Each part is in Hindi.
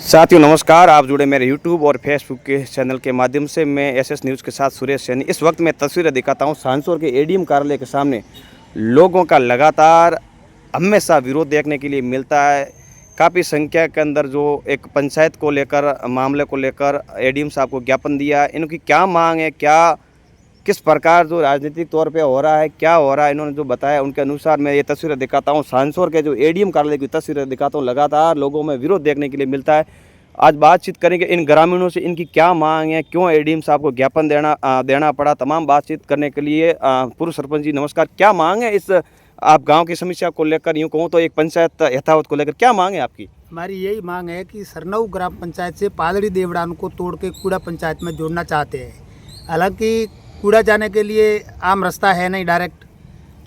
साथियों नमस्कार, आप जुड़े मेरे YouTube और Facebook के चैनल के माध्यम से। मैं एसएस न्यूज़ के साथ सुरेश सैनी। इस वक्त मैं तस्वीरें दिखाता हूं सांसौर के एडीएम कार्यालय के सामने। लोगों का लगातार हमेशा विरोध देखने के लिए मिलता है। काफ़ी संख्या के अंदर जो एक पंचायत को लेकर मामले को लेकर एडीएम साहब को ज्ञापन दिया। इनकी क्या मांग है, क्या किस प्रकार जो राजनीतिक तौर पे हो रहा है, क्या हो रहा है, इन्होंने जो बताया उनके अनुसार मैं ये तस्वीरें दिखाता हूँ। सांसौर के जो एडीएम कार्यालय की तस्वीरें दिखाता हूँ। लगातार लोगों में विरोध देखने के लिए मिलता है। आज बातचीत करेंगे इन ग्रामीणों से, इनकी क्या मांग है, क्यों एडीएम साहब को ज्ञापन देना पड़ा। तमाम बातचीत करने के लिए पूर्व सरपंच जी नमस्कार, क्या मांग है इस आप गाँव की समस्या को लेकर, यूँ कहूँ तो एक पंचायत यथावत को लेकर क्या मांग है आपकी? हमारी यही मांग है कि सरनऊ ग्राम पंचायत से पालड़ी देवड़ान को तोड़ के कूड़ा पंचायत में जोड़ना चाहते हैं। हालांकि कूड़ा जाने के लिए आम रास्ता है नहीं डायरेक्ट,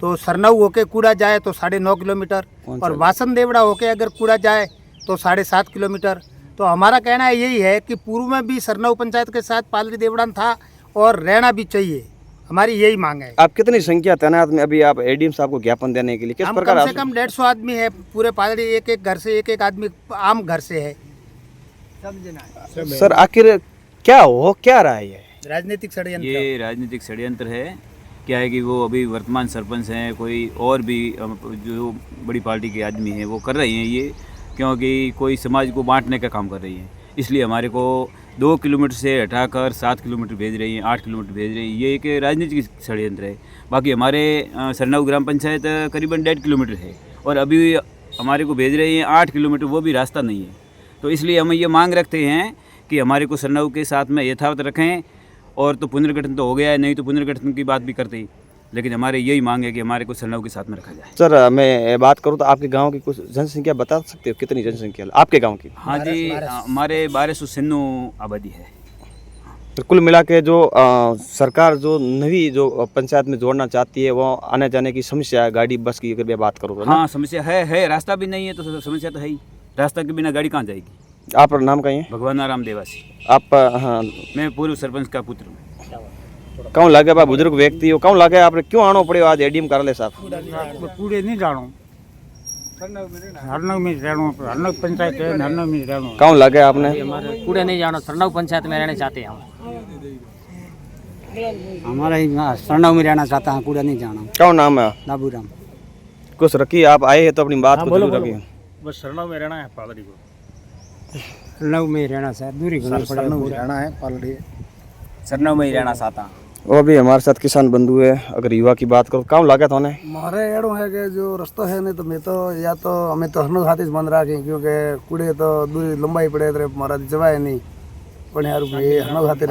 तो सरनऊ होके कूड़ा जाए तो 9.5 किलोमीटर और वासन देवड़ा होके अगर कूड़ा जाए तो 7.5 किलोमीटर। तो हमारा कहना यही है कि पूर्व में भी सरनऊ पंचायत के साथ पालड़ी देवड़ान था और रहना भी चाहिए। हमारी यही मांग है। आप कितनी संख्या तैनात में अभी आप एडीएम साहब को ज्ञापन देने के लिए किस प्रकार? कम से कम 150 आदमी है पूरे पालड़ी, एक घर से एक आदमी आम घर से है। सर आखिर क्या रहा है ये? राजनीतिक षड्यंत्र। ये राजनीतिक षड्यंत्र है। क्या है कि वो अभी वर्तमान सरपंच हैं, कोई और भी जो बड़ी पार्टी के आदमी हैं वो कर रही हैं ये, क्योंकि कोई समाज को बांटने का काम कर रही हैं। इसलिए हमारे को 2 किलोमीटर से हटाकर 7 किलोमीटर भेज रही हैं, 8 किलोमीटर भेज रही हैं। ये एक राजनीतिक षड्यंत्र है। बाकी हमारे सरनऊ ग्राम पंचायत करीबन 1.5 किलोमीटर है और अभी हमारे को भेज रही हैं 8 किलोमीटर, वो भी रास्ता नहीं है। तो इसलिए हम ये मांग रखते हैं कि हमारे को सरनऊ के साथ में यथावत रखें। और तो पुनर्गठन तो हो गया है, नहीं तो पुनर्गठन की बात भी करते ही, लेकिन हमारे यही मांग है कि हमारे को सरनऊ के साथ में रखा जाए। सर मैं बात करूं तो आपके गांव की कुछ जनसंख्या बता सकते हो, कितनी जनसंख्या आपके गांव की? हाँ जी, हमारे 1296 आबादी है। तो कुल मिला के जो सरकार जो नवी जो पंचायत में जोड़ना चाहती है, वो आने जाने की समस्या है, गाड़ी बस की अगर मैं बात करूँ तो? हाँ समस्या है। रास्ता भी नहीं है तो समस्या तो है ही। रास्ता के बिना गाड़ी कहाँ जाएगी? आप नाम का है? भगवान राम देवासी। आप? हाँ, मैं पूर्व सरपंच का पुत्र हूँ। कौन लगे बा बुजुर्ग व्यक्ति हो, कौन लगे आपने क्यों आना पड़े आज एडीएम कार्यालय साहब? कूड़े नहीं जानो, हरनऊ में रहनो, हरनऊ पंचायत है, हरनऊ में रहनो। कौन लगे आपने? कूड़े नहीं जानो, सरनऊ पंचायत में रहने चाहते हैं हम। हमारा ही सरनऊ में रहना चाहता है, कूड़ा नहीं जाना। कौन नाम है? बाबूराम। कुछ रखिए, आप आए हैं तो अपनी बात को जरूर रखिए। बस सरनऊ में रहना है, पालड़ी को सरनऊ में रहना चाहता, दूरी सरनऊ में रहना है, पालड़ी सरनऊ में ही रहना चाहता। वो भी हमारे साथ किसान बंधु है। अगर युवा की बात करो, कौन लगा था उन्हें? हमारे एड़ो है कि जो रास्ता है नहीं तो मैं तो या तो हमें तो हरनऊ खाते बंद रखें, क्योंकि कूड़े तो दूरी लंबाई पड़े तो हमारा जवाए नहीं पण यार हरनऊ खाते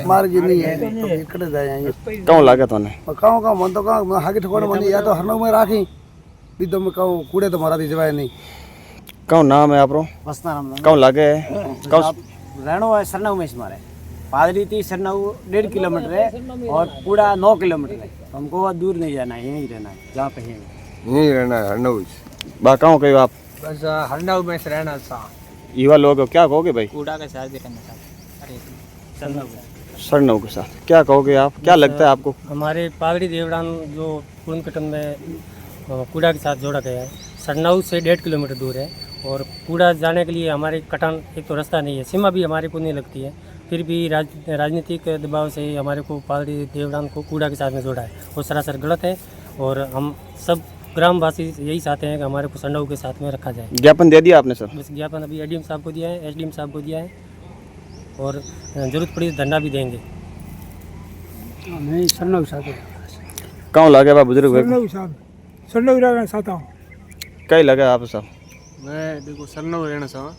मार्ग नहीं है तो इकड़े जाए। कौन लगा था उन्हें? कहूँ मन तो कहूँ हाकी ठिकाने बनी या तो हरनऊ में राखी भी तो मैं कहूँ कूड़े तो हमारा जवाए नहीं। कौन नाम है आपरो? वसनाराम। कौन लगे? कौन रहनो है सरनऊ में हमारे। पादरी थी सरनऊ 1.5 किलोमीटर है और कूड़ा 9 किलोमीटर है। तो हमको दूर नहीं जाना है, यहीं रहना है, जहाँ पे यहीं रहना है हरनऊ। बाकाओं कहो आप? बस हरनऊ में रहना था। युवा लोग हो, क्या कहोगे भाई? कूड़ा के साथ भी रहना चाहते हैं, सरनऊ के साथ क्या कहोगे आप? क्या लगता है आपको? हमारे पालड़ी देवड़ान जो पुनर्गठन में कूड़ा के साथ जोड़ा गया है, सरनऊ से 1.5 किलोमीटर दूर है और कूड़ा जाने के लिए हमारे कटान एक तो रास्ता नहीं है, सीमा भी हमारे को नहीं लगती है। फिर भी राजनीतिक दबाव से हमारे को पालड़ी देवड़ान को कूड़ा के साथ में जोड़ा है, वो सरासर गलत है। और हम सब ग्रामवासी यही चाहते हैं कि हमारे को सरनऊ के साथ में रखा जाए। ज्ञापन दे दिया आपने सर? बस ज्ञापन अभी एडीएम साहब को दिया है, एसडीएम साहब को दिया है और जरूरत पड़ी तो धरना भी देंगे। मैं सरनऊ साथ कौन लगे बा बुजुर्ग? सरनऊ रहना चाहता हूँ। कई लगे आप सब? मैं देखो सरनऊ रहना चाहता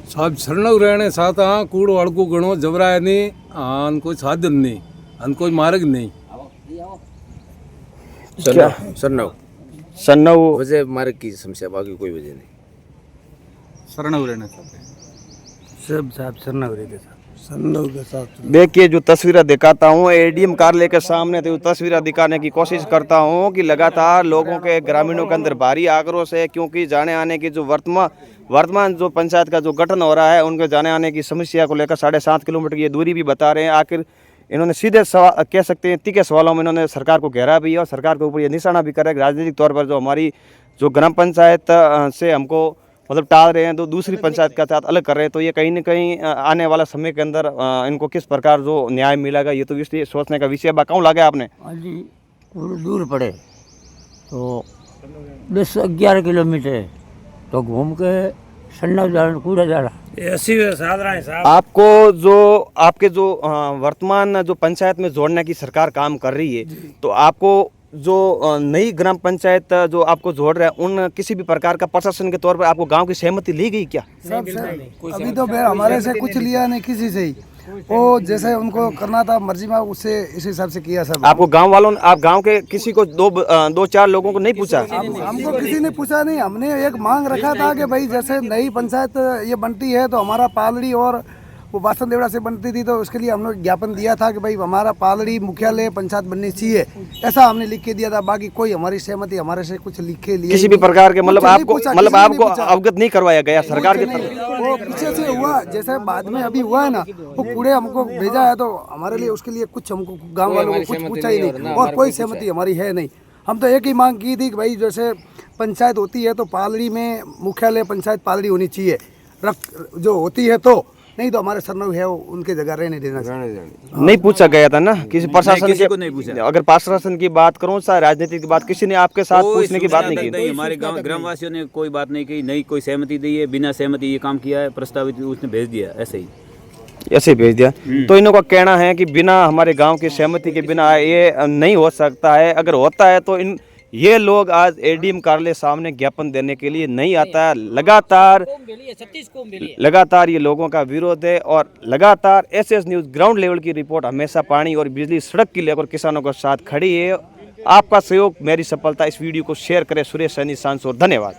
साहब, सरनऊ रहने चाहता हाँ। कूड़ो अड़को गणो जबराए नहीं, आन कोई साधन नहीं, आन कोई मार्ग नहीं। सरनऊ सरनऊ वजह मार्ग की समस्या, बाकी कोई वजह नहीं। सरनऊ रहना चाहते हैं सब साहब सरनऊ रहते साहब, सरनऊ के साथ। देखिए जो तस्वीरें दिखाता हूँ एडीएम कार्यालय के सामने, तो तस्वीरें दिखाने की कोशिश करता हूँ कि लगातार लोगों के ग्रामीणों के अंदर भारी आक्रोश है, क्योंकि जाने आने की जो वर्तमान जो पंचायत का जो गठन हो रहा है, उनके जाने आने की समस्या को लेकर 7.5 किलोमीटर की ये दूरी भी बता रहे हैं। आखिर इन्होंने सीधे सवाल कह सकते हैं, तीखे सवालों में इन्होंने सरकार को घेरा भी है और सरकार के ऊपर ये निशाना भी कर रहा है। राजनीतिक तौर पर जो हमारी जो ग्राम पंचायत से हमको मतलब टाल रहे हैं, तो दूसरी पंचायत के साथ अलग कर रहे हैं, तो ये कहीं ना कहीं आने वाला समय के अंदर इनको किस प्रकार जो न्याय मिलेगा, ये तो इसलिए सोचने का विषय है। कौन लगा आपने? हाँ जी, थोड़ी दूर पड़े तो 10-11 किलोमीटर है, तो घूम के सन्नाव जाना कूड़ा जाना। आपको जो आपके जो वर्तमान जो पंचायत में जोड़ने की सरकार काम कर रही है, तो आपको जो नई ग्राम पंचायत जो आपको जोड़ रहा है, उन किसी भी प्रकार का प्रशासन के तौर पर आपको गांव की सहमति ली गई क्या? अभी तो हमारे से कुछ लिया नहीं किसी से ही, वो जैसे उनको करना था मर्जी में उससे इस हिसाब से किया सब। आपको गांव वालों ने, आप गांव के किसी को दो चार लोगों को नहीं पूछा? हमको किसी ने पूछा नहीं। हमने एक मांग रखा था कि भाई जैसे नई पंचायत ये बनती है तो हमारा पालड़ी और वो बासन देवड़ा से बनती थी, तो उसके लिए हमने ज्ञापन दिया था कि भाई हमारा पालड़ी मुख्यालय पंचायत बननी चाहिए, ऐसा हमने लिख के दिया था। बाकी कोई हमारी सहमति हमारे से कुछ लिखे लिए किसी भी प्रकार के मतलब आपको अवगत नहीं करवाया गया सरकार की तरफ? वो पीछे से हुआ, जैसे बाद में अभी हुआ है ना, वो कूड़े हमको भेजा है, तो हमारे लिए उसके लिए कुछ हमको गाँव वालों को कुछ पूछा ही नहीं और कोई सहमति हमारी है नहीं। हम तो एक ही मांग की थी कि भाई जैसे पंचायत होती है तो पालड़ी में मुख्यालय पंचायत पालड़ी होनी चाहिए, जो होती है तो, नहीं तो हमारे सरनऊ है उनके जगह रहने देना चाहिए। नहीं पूछा गया था ना किसी प्रशासन किसी को नहीं पूछा। अगर प्रशासन की बात करूं, चाहे राजनीति की बात, किसी ने आपके साथ पूछने की बात नहीं की? हमारे गांव ग्रामवासियों ने कोई बात नहीं की, नहीं कोई सहमति दी है, बिना सहमति ये काम किया है, प्रस्तावित उसने भेज दिया ऐसे ही भेज दिया। तो इनका कहना है कि बिना हमारे गांव की सहमति के बिना ये नहीं हो सकता है। अगर होता है तो ये लोग आज एडीएम कार्यालय सामने ज्ञापन देने के लिए नहीं आता है। लगातार ये लोगों का विरोध है और लगातार एसएस न्यूज़ ग्राउंड लेवल की रिपोर्ट हमेशा पानी और बिजली सड़क की लेकर किसानों के साथ खड़ी है। आपका सहयोग मेरी सफलता। इस वीडियो को शेयर करें। सुरेश सैनी, सांसौर। धन्यवाद।